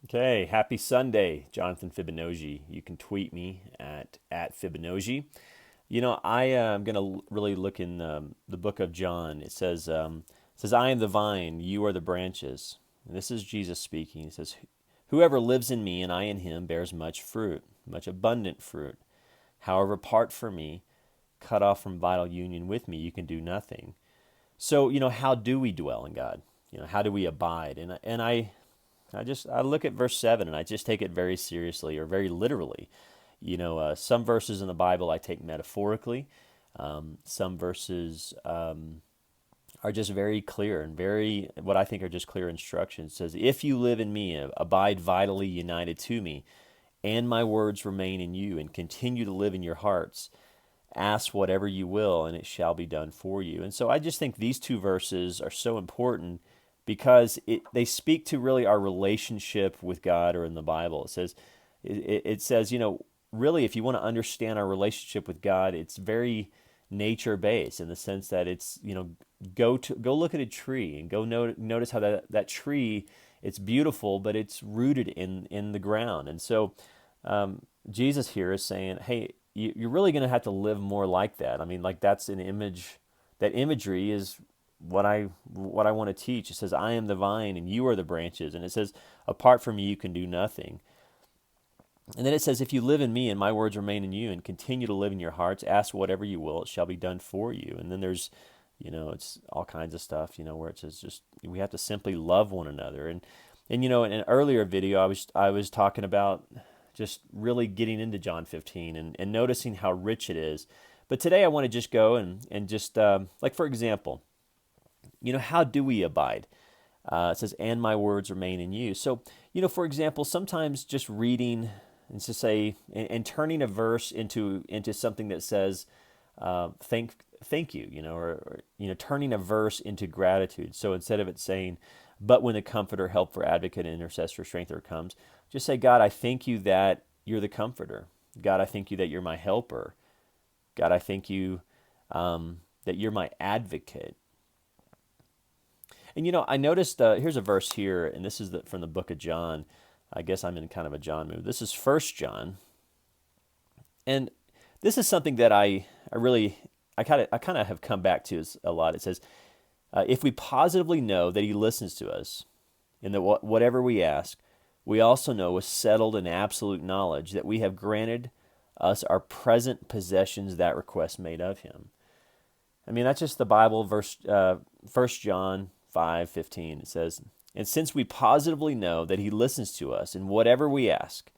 Okay, happy Sunday, Jonathan Fibinogi. You can tweet me at Fibinogi. I am going to really look in the book of John. It says, I am the vine, you are the branches. And this is Jesus speaking. He says, whoever lives in me and I in him bears much fruit, much abundant fruit. However, apart from me, cut off from vital union with me, you can do nothing. So, how do we dwell in God? How do we abide? I look at verse 7 and I just take it very seriously or very literally. Some verses in the Bible I take metaphorically. Some verses are just very clear and very, what I think are just clear instructions. It says, if you live in me, abide vitally united to me, and my words remain in you and continue to live in your hearts, ask whatever you will and it shall be done for you. And so I just think these two verses are so important because they speak to really our relationship with God, or in the Bible. It says, really, if you want to understand our relationship with God, it's very nature based in the sense that it's, go look at a tree and go notice how that tree, it's beautiful, but it's rooted in the ground. And so Jesus here is saying, hey, you're really going to have to live more like that. I mean, like, that's an image. That imagery is what I want to teach. It says, I am the vine and you are the branches. And it says, apart from me, you can do nothing. And then it says, if you live in me and my words remain in you and continue to live in your hearts, ask whatever you will, it shall be done for you. And then there's, it's all kinds of stuff, where it says just, we have to simply love one another. And in an earlier video, I was talking about just really getting into John 15 and noticing how rich it is. But today I want to just go and just, like, for example, how do we abide? It says, and my words remain in you. So, for example, sometimes just reading and to say, and turning a verse into something that says, thank you, or turning a verse into gratitude. So instead of it saying, but when the comforter, helper, advocate, and intercessor, strengthener comes, just say, God, I thank you that you're the comforter. God, I thank you that you're my helper. God, I thank you that you're my advocate. And I noticed, here's a verse here, and this is from the book of John. I guess I'm in kind of a John mood. This is First John. And this is something that I kind of have come back to a lot. It says, if we positively know that he listens to us, and that whatever we ask, we also know with settled and absolute knowledge that we have granted us our present possessions that request made of him. I mean, that's just the Bible, verse 1 John 5:15. It says, and since we positively know that he listens to us in whatever we ask,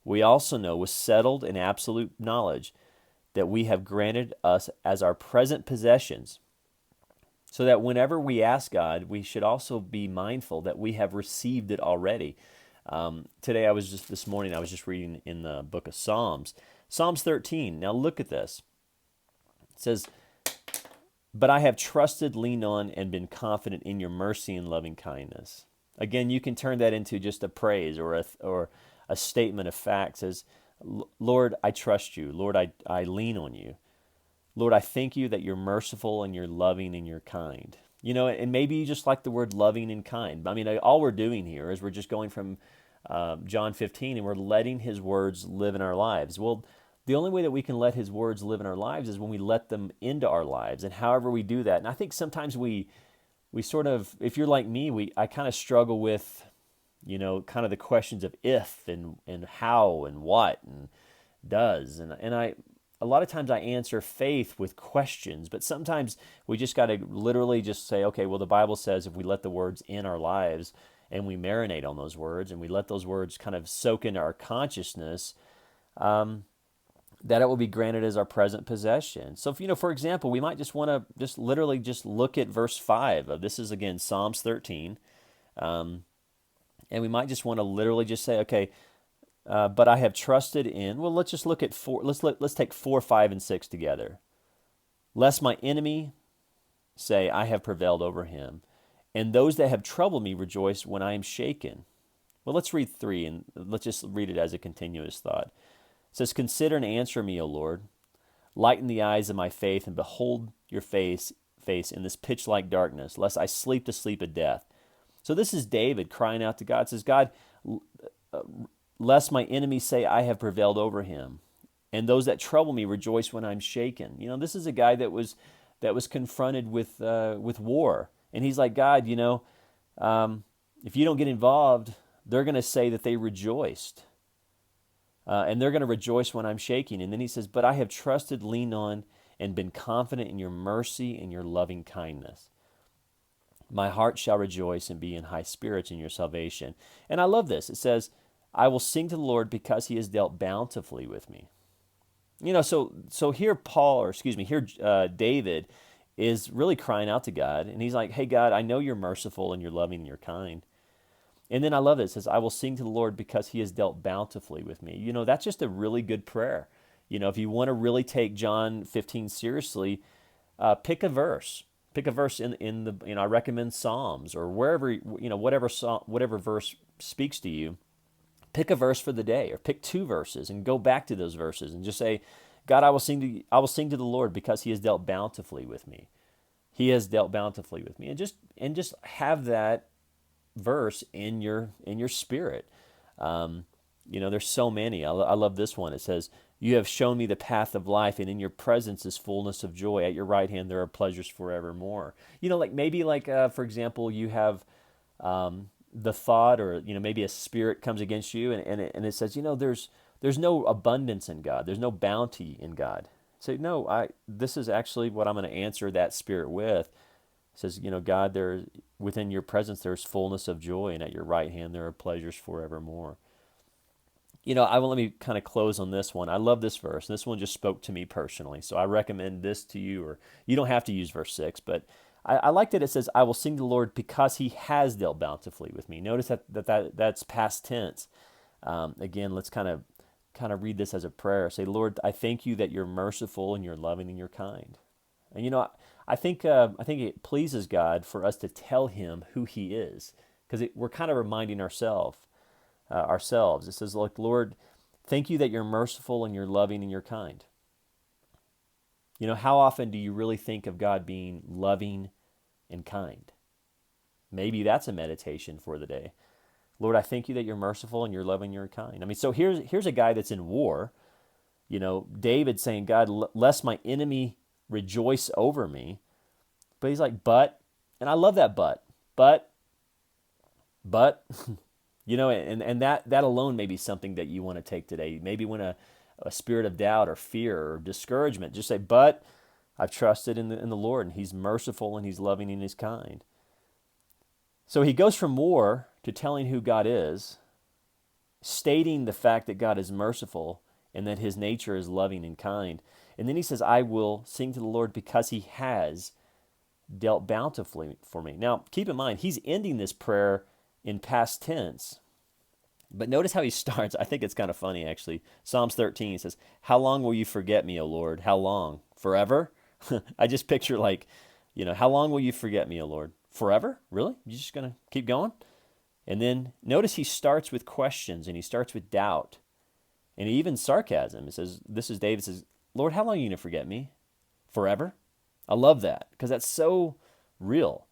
we also know with settled and absolute knowledge that we have granted us as our present possessions, so that whenever we ask God, we should also be mindful that we have received it already. This morning, I was just reading in the book of Psalms 13. Now look at this. It says, but I have trusted, leaned on, and been confident in your mercy and loving kindness. Again, you can turn that into just a praise or a statement of fact. It says, Lord, I trust you. Lord, I lean on you. Lord, I thank you that you're merciful and you're loving and you're kind. And maybe you just like the word loving and kind. I mean, all we're doing here is we're just going from John 15 and we're letting his words live in our lives. Well, the only way that we can let his words live in our lives is when we let them into our lives, and however we do that. And I think sometimes we sort of, if you're like me, I kind of struggle with, kind of the questions of if and how and what and does. And a lot of times I answer faith with questions, but sometimes we just got to literally just say, okay, well, the Bible says if we let the words in our lives and we marinate on those words and we let those words kind of soak into our consciousness, that it will be granted as our present possession. So, for example, we might just want to just literally just look at verse 5. This is, again, Psalms 13. And we might just want to literally just say, okay, but I have trusted in, well, let's just look at 4. Let's take 4, 5, and 6 together. Lest my enemy say, I have prevailed over him, and those that have troubled me rejoice when I am shaken. Well, let's read 3, and let's just read it as a continuous thought. It says, consider and answer me, O Lord. Lighten the eyes of my faith and behold your face in this pitch-like darkness, lest I sleep the sleep of death. So this is David crying out to God. It says, God, lest my enemies say I have prevailed over him, and those that trouble me rejoice when I'm shaken. This is a guy that was confronted with war, and he's like, God, if you don't get involved, they're going to say that they rejoiced, and they're going to rejoice when I'm shaking. And then he says, but I have trusted, leaned on, and been confident in your mercy and your loving kindness. My heart shall rejoice and be in high spirits in your salvation. And I love this. It says, I will sing to the Lord because he has dealt bountifully with me. So here David is really crying out to God, and he's like, hey, God, I know you're merciful and you're loving and you're kind. And then I love it. It says, I will sing to the Lord because he has dealt bountifully with me. That's just a really good prayer. If you want to really take John 15 seriously, pick a verse. Pick a verse in the, I recommend Psalms or wherever, whatever verse speaks to you. Pick a verse for the day, or pick 2 verses and go back to those verses and just say, God, I will sing to the Lord because he has dealt bountifully with me. He has dealt bountifully with me. And just have that verse in your spirit. There's so many. I love this one. It says, you have shown me the path of life, and in your presence is fullness of joy. At your right hand there are pleasures forevermore. For example, you have the thought, or maybe a spirit comes against you, and it says, there's no abundance in God. There's no bounty in God. Say, no, this is actually what I'm going to answer that spirit with. It says, God, within your presence there's fullness of joy, and at your right hand there are pleasures forevermore. Let me kind of close on this one. I love this verse. This one just spoke to me personally, so I recommend this to you. Or you don't have to use verse 6, but I like that it says, I will sing to the Lord because he has dealt bountifully with me. Notice that's past tense. Again, let's kind of read this as a prayer. Say, Lord, I thank you that you're merciful and you're loving and you're kind. And I think it pleases God for us to tell him who he is, because we're kind of reminding ourselves. It says, like, Lord, thank you that you're merciful and you're loving and you're kind. How often do you really think of God being loving and kind? Maybe that's a meditation for the day. Lord, I thank you that you're merciful and you're loving and you're kind. So here's a guy that's in war. David saying, God, lest my enemy rejoice over me. But he's like, and I love that but, and that alone may be something that you want to take today. Maybe when a spirit of doubt or fear or discouragement, just say, but I've trusted in the Lord, and he's merciful and he's loving and he's kind. So he goes from war to telling who God is, stating the fact that God is merciful and that his nature is loving and kind. And then he says, I will sing to the Lord because he has dealt bountifully for me. Now, keep in mind, he's ending this prayer in past tense. But notice how he starts. I think it's kind of funny, actually. Psalms 13 says, how long will you forget me, O Lord? How long? Forever? I just picture how long will you forget me, O Lord? Forever? Really? You just going to keep going? And then notice he starts with questions, and he starts with doubt, and even sarcasm. It says, this is David says, Lord, how long are you going to forget me? Forever? I love that, because that's so real.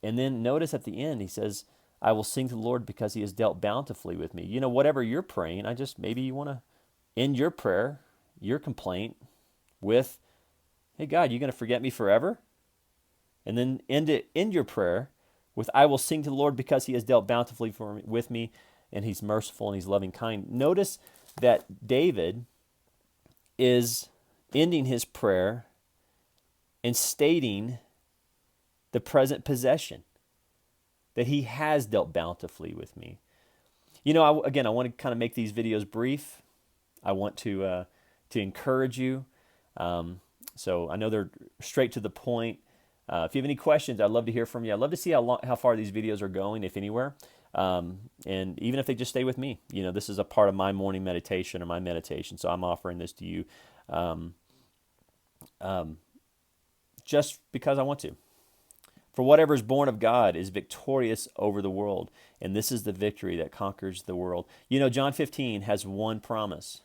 And then notice at the end, he says, I will sing to the Lord because he has dealt bountifully with me. Whatever you're praying, maybe you want to end your prayer, your complaint with, hey, God, you going to forget me forever? And then end your prayer with, I will sing to the Lord because he has dealt bountifully with me, and he's merciful and he's loving kind. Notice that David is ending his prayer and stating the present possession, that he has dealt bountifully with me. I want to kind of make these videos brief. I want to encourage you. So I know they're straight to the point. If you have any questions, I'd love to hear from you. I'd love to see how far these videos are going, if anywhere. And even if they just stay with me, this is a part of my morning meditation or my meditation. So I'm offering this to you just because I want to. For whatever is born of God is victorious over the world, and this is the victory that conquers the world. John 15 has one promise,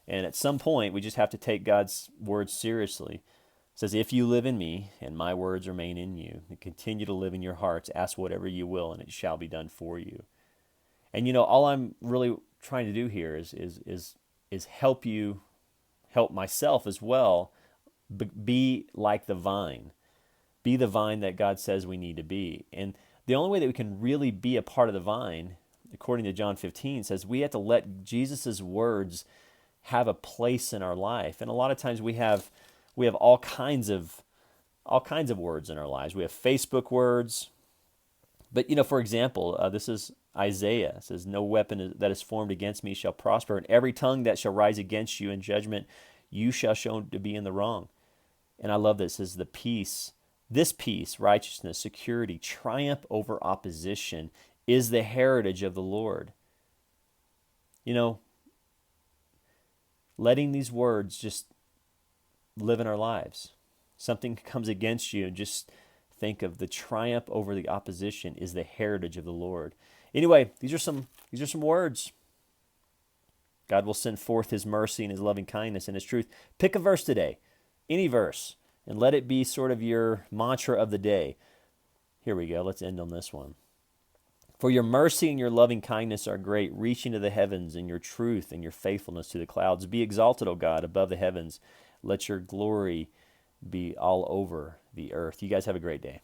and at some point we just have to take God's words seriously. It says, if you live in me and my words remain in you, and continue to live in your hearts, ask whatever you will, and it shall be done for you. And all I'm really trying to do here is help myself as well, be like the vine. Be the vine that God says we need to be. And the only way that we can really be a part of the vine, according to John 15, says we have to let Jesus' words have a place in our life. And a lot of times we have all kinds of words in our lives. We have Facebook words. But for example, this is Isaiah. It says, "No weapon that is formed against me shall prosper, and every tongue that shall rise against you in judgment, you shall show to be in the wrong." And I love this. It says, this peace, righteousness, security, triumph over opposition is the heritage of the Lord. Letting these words just live in our lives. Something comes against you, and just think of the triumph over the opposition is the heritage of the Lord. Anyway, these are some words. God will send forth his mercy and his loving kindness and his truth. Pick a verse today, any verse, and let it be sort of your mantra of the day. Here we go. Let's end on this one. For your mercy and your loving kindness are great, reaching to the heavens, and your truth and your faithfulness to the clouds. Be exalted, O God, above the heavens. Let your glory be all over the earth. You guys have a great day.